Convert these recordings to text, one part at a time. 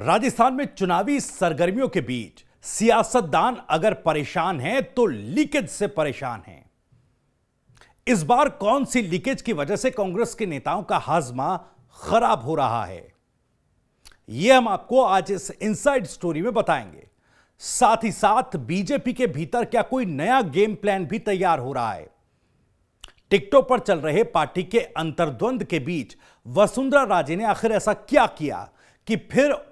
राजस्थान में चुनावी सरगर्मियों के बीच सियासतदान अगर परेशान हैं तो लीकेज से परेशान हैं। इस बार कौन सी लीकेज की वजह से कांग्रेस के नेताओं का हाजमा खराब हो रहा है, यह हम आपको आज इस इनसाइड स्टोरी में बताएंगे। साथ ही साथ बीजेपी के भीतर क्या कोई नया गेम प्लान भी तैयार हो रहा है। टिकटॉक पर चल रहे पार्टी के अंतर्द्वंद के बीच वसुंधरा राजे ने आखिर ऐसा क्या किया कि फिर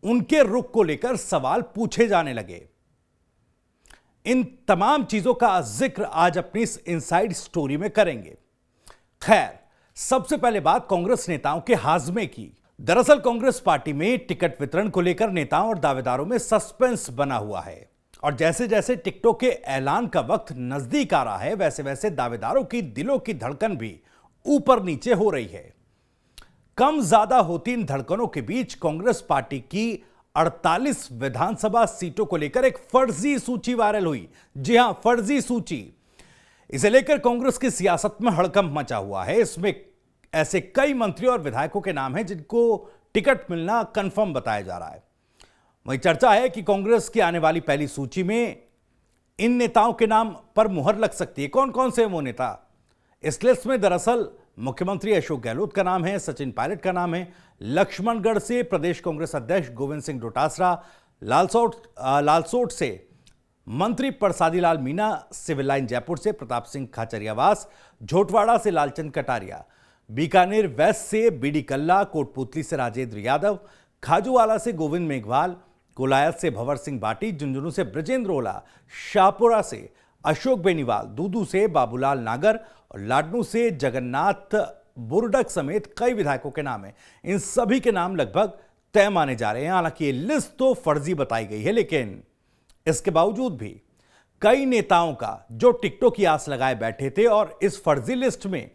उनके रुख को लेकर सवाल पूछे जाने लगे। इन तमाम चीजों का जिक्र आज अपनी इस इनसाइड स्टोरी में करेंगे। खैर, सबसे पहले बात कांग्रेस नेताओं के हाजमे की। दरअसल कांग्रेस पार्टी में टिकट वितरण को लेकर नेताओं और दावेदारों में सस्पेंस बना हुआ है और जैसे जैसे टिकटों के ऐलान का वक्त नजदीक आ रहा है, वैसे वैसे दावेदारों की दिलों की धड़कन भी ऊपर नीचे हो रही है। कम ज्यादा होती इन धड़कनों के बीच कांग्रेस पार्टी की 48 विधानसभा सीटों को लेकर एक फर्जी सूची वायरल हुई। जी हां, फर्जी सूची। इसे लेकर कांग्रेस की सियासत में हड़कंप मचा हुआ है। इसमें ऐसे कई मंत्री और विधायकों के नाम हैं जिनको टिकट मिलना कंफर्म बताया जा रहा है। वहीं चर्चा है कि कांग्रेस की आने वाली पहली सूची में इन नेताओं के नाम पर मुहर लग सकती है। कौन कौन से वो नेता? इस लिस्ट में दरअसल मुख्यमंत्री अशोक गहलोत का नाम है, सचिन पायलट का नाम है, लक्ष्मणगढ़ से प्रदेश कांग्रेस अध्यक्ष गोविंद सिंह डोटासरा, लालसोट से मंत्री परसादी लाल मीणा, सिविल लाइन जयपुर से प्रताप सिंह खाचरियावास, झोटवाड़ा से लालचंद कटारिया, बीकानेर वेस्ट से बीडी कल्ला, कोटपुतली से राजेंद्र यादव, खाजूवाला से गोविंद मेघवाल, कोलायत से भंवर सिंह बाटी, झुंझुनू से ब्रजेंद्र ओला, शाहपुरा से अशोक बेनीवाल, दूदू से बाबूलाल नागर और लाडनू से जगन्नाथ बुरडक समेत कई विधायकों के नाम हैं। इन सभी के नाम लगभग तय माने जा रहे हैं। हालांकि ये लिस्ट तो फर्जी बताई गई है, लेकिन इसके बावजूद भी कई नेताओं का जो टिकटों की आस लगाए बैठे थे और इस फर्जी लिस्ट में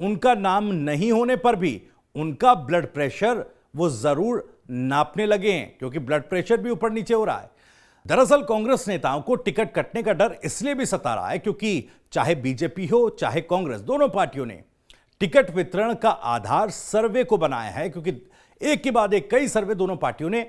उनका नाम नहीं होने पर भी उनका ब्लड प्रेशर वो जरूर नापने लगे हैं, क्योंकि ब्लड प्रेशर भी ऊपर नीचे हो रहा है। दरअसल कांग्रेस नेताओं को टिकट कटने का डर इसलिए भी सता रहा है क्योंकि चाहे बीजेपी हो चाहे कांग्रेस, दोनों पार्टियों ने टिकट वितरण का आधार सर्वे को बनाया है। क्योंकि एक के बाद एक कई सर्वे दोनों पार्टियों ने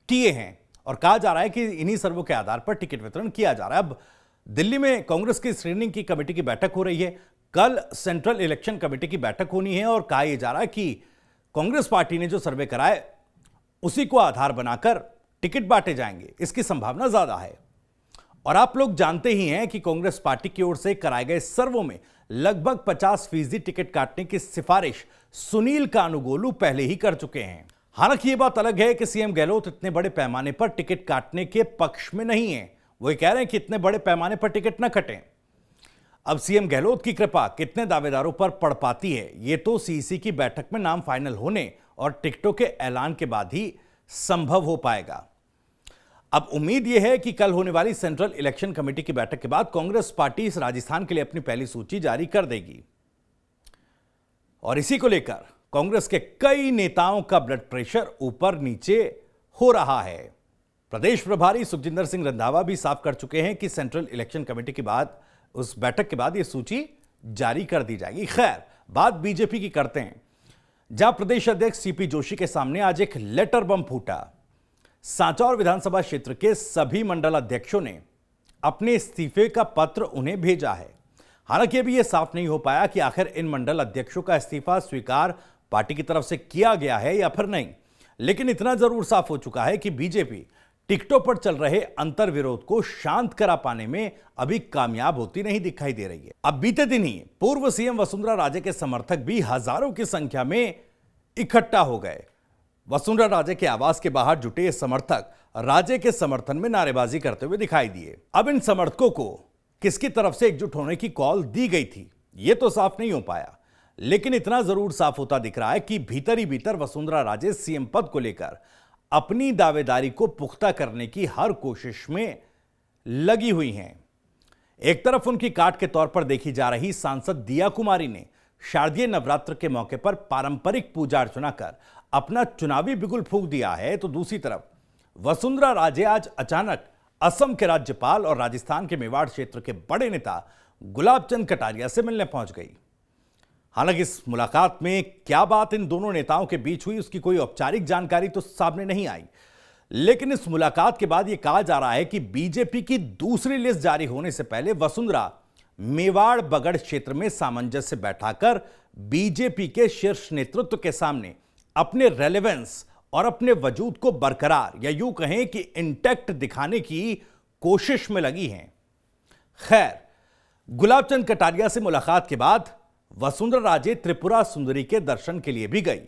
किए हैं और कहा जा रहा है कि इन्हीं सर्वे के आधार पर टिकट वितरण किया जा रहा है। अब दिल्ली में कांग्रेस की स्क्रीनिंग की कमेटी की बैठक हो रही है। कल सेंट्रल इलेक्शन कमेटी की बैठक होनी है और कहा यह जा रहा है कि कांग्रेस पार्टी ने जो सर्वे कराए उसी को आधार बनाकर टिकट बांटे जाएंगे, इसकी संभावना ज्यादा है। और आप लोग जानते ही हैं कि कांग्रेस पार्टी की ओर से कराए गए सर्वे में लगभग 50% टिकट काटने की सिफारिश सुनील कानूगोलू पहले ही कर चुके हैं। हालांकि यह बात अलग है कि सीएम गहलोत इतने बड़े पैमाने पर टिकट काटने के पक्ष में नहीं है। वो कह रहे हैं कि इतने बड़े पैमाने पर टिकट न कटें। अब सीएम गहलोत की कृपा कितने दावेदारों पर पड़ पाती है, यह तो सीईसी की बैठक में नाम फाइनल होने और टिकटों के ऐलान के बाद ही संभव हो पाएगा। अब उम्मीद यह है कि कल होने वाली सेंट्रल इलेक्शन कमेटी की बैठक के बाद कांग्रेस पार्टी इस राजस्थान के लिए अपनी पहली सूची जारी कर देगी और इसी को लेकर कांग्रेस के कई नेताओं का ब्लड प्रेशर ऊपर नीचे हो रहा है। प्रदेश प्रभारी सुखजिंदर सिंह रंधावा भी साफ कर चुके हैं कि सेंट्रल इलेक्शन कमेटी के बाद, उस बैठक के बाद यह सूची जारी कर दी जाएगी। खैर, बात बीजेपी की करते हैं, जहां प्रदेश अध्यक्ष सीपी जोशी के सामने आज एक लेटर बम फूटा। सांचौर विधानसभा क्षेत्र के सभी मंडल अध्यक्षों ने अपने इस्तीफे का पत्र उन्हें भेजा है। हालांकि अभी यह साफ नहीं हो पाया कि आखिर इन मंडल अध्यक्षों का इस्तीफा स्वीकार पार्टी की तरफ से किया गया है या फिर नहीं। लेकिन इतना जरूर साफ हो चुका है कि बीजेपी टिकटों पर चल रहे अंतर्विरोध को शांत करा पाने में अभी कामयाब होती नहीं दिखाई दे रही है। अब बीते दिन ही पूर्व सीएम वसुंधरा राजे के समर्थक भी हजारों की संख्या में इकट्ठा हो गए। वसुंधरा राजे के आवास के बाहर जुटे ये समर्थक राजे के समर्थन में नारेबाजी करते हुए दिखाई दिए। अब इन समर्थकों को किसकी तरफ से एकजुट होने की कॉल दी गई थी, यह तो साफ नहीं हो पाया। लेकिन इतना जरूर साफ होता दिख रहा है कि भीतर ही भीतर वसुंधरा राजे सीएम पद को लेकर अपनी दावेदारी को पुख्ता करने की हर कोशिश में लगी हुई हैं। एक तरफ उनकी काट के तौर पर देखी जा रही सांसद दिया कुमारी ने शारदीय नवरात्र के मौके पर पारंपरिक पूजा अर्चना कर अपना चुनावी बिगुल फूंक दिया है, तो दूसरी तरफ वसुंधरा राजे आज अचानक असम के राज्यपाल और राजस्थान के मेवाड़ क्षेत्र के बड़े नेता गुलाब चंद कटारिया से मिलने पहुंच गई। हालांकि इस मुलाकात में क्या बात इन दोनों नेताओं के बीच हुई उसकी कोई औपचारिक जानकारी तो सामने नहीं आई, लेकिन इस मुलाकात के बाद यह कहा जा रहा है कि बीजेपी की दूसरी लिस्ट जारी होने से पहले वसुंधरा मेवाड़ बगड़ क्षेत्र में सामंजस्य बैठाकर बीजेपी के शीर्ष नेतृत्व के सामने अपने रेलेवेंस और अपने वजूद को बरकरार या यूं कहें कि इंटैक्ट दिखाने की कोशिश में लगी हैं। खैर, गुलाब चंद कटारिया से मुलाकात के बाद वसुंधरा राजे त्रिपुरा सुंदरी के दर्शन के लिए भी गई,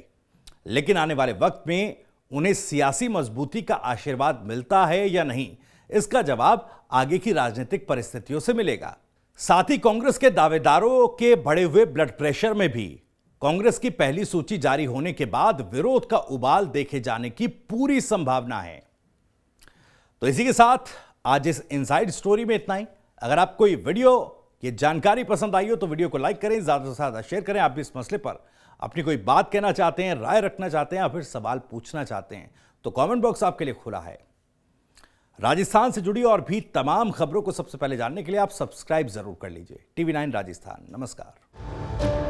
लेकिन आने वाले वक्त में उन्हें सियासी मजबूती का आशीर्वाद मिलता है या नहीं, इसका जवाब आगे की राजनीतिक परिस्थितियों से मिलेगा। साथ ही कांग्रेस के दावेदारों के बढ़े हुए ब्लड प्रेशर में भी कांग्रेस की पहली सूची जारी होने के बाद विरोध का उबाल देखे जाने की पूरी संभावना है। तो इसी के साथ आज इस इनसाइड स्टोरी में इतना ही। अगर आपको ये वीडियो, ये जानकारी पसंद आई हो तो वीडियो को लाइक करें, ज्यादा से ज्यादा शेयर करें। आप भी इस मसले पर अपनी कोई बात कहना चाहते हैं, राय रखना चाहते हैं या फिर सवाल पूछना चाहते हैं तो कमेंट बॉक्स आपके लिए खुला है। राजस्थान से जुड़ी और भी तमाम खबरों को सबसे पहले जानने के लिए आप सब्सक्राइब जरूर कर लीजिए। TV9 राजस्थान। नमस्कार।